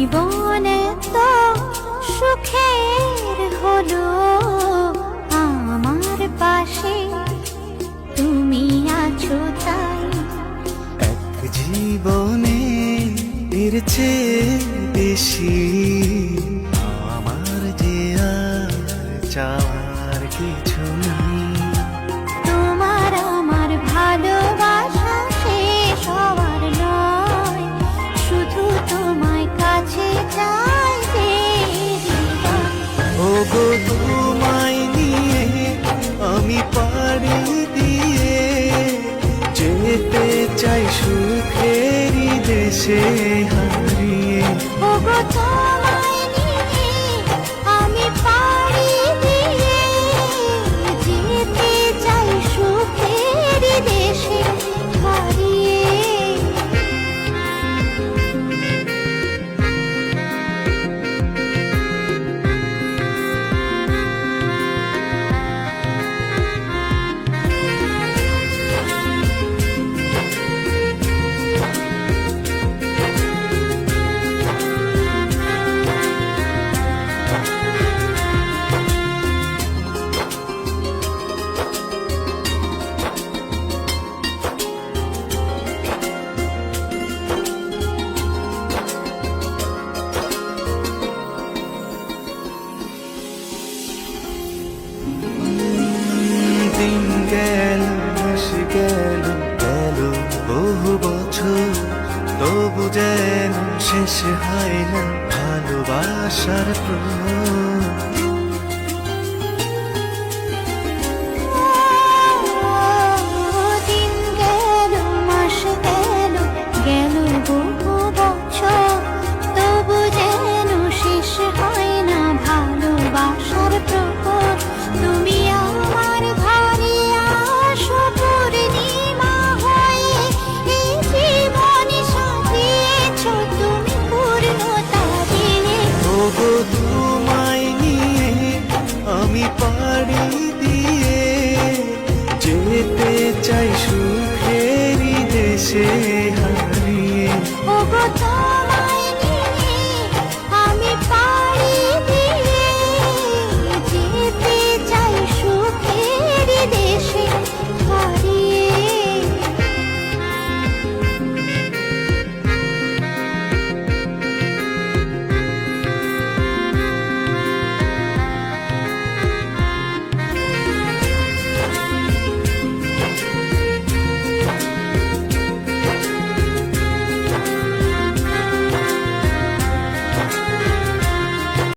জীবন তো সুখের হলো আমার পাশে তুমি আছো তাই। এক জীবনে এর চেয়ে বেশি আমার যে আর চাওয়ার কিছু নেই। তোমার আমার ভালোবাসা শেষ হওয়ার নয়, শুধু তোমায় কাছে চাই যে হৃদয়। ওগো তোমায় নিয়ে আমি পাড়ি দিয়ে যেতে চাই সুখেরই দেশে হারিয়ে। ওগো তোমায় নিয়ে আমি পাড়ি দিয়ে যেতে চাই সুখের দেশে হারিয়ে। দিন গেল মাস গেল গেল বহু বছর, তবু যেন শেষ হয় না ভালোবাসার প্রহর। দিন গেল মাস গেল গেল বহু বছর, তবু যেন শেষ হয় না ভালোবাসার প্রহর। তুমি আমার ঘরে আসো পূর্ণিমা হয়ে, এই জীবন সাজিয়েছ তুমি পূর্ণতা দিলে। ওগো তোমায় নিয়ে আমি পাড়ি দিয়ে যেতে চাই সুখেরই দেশে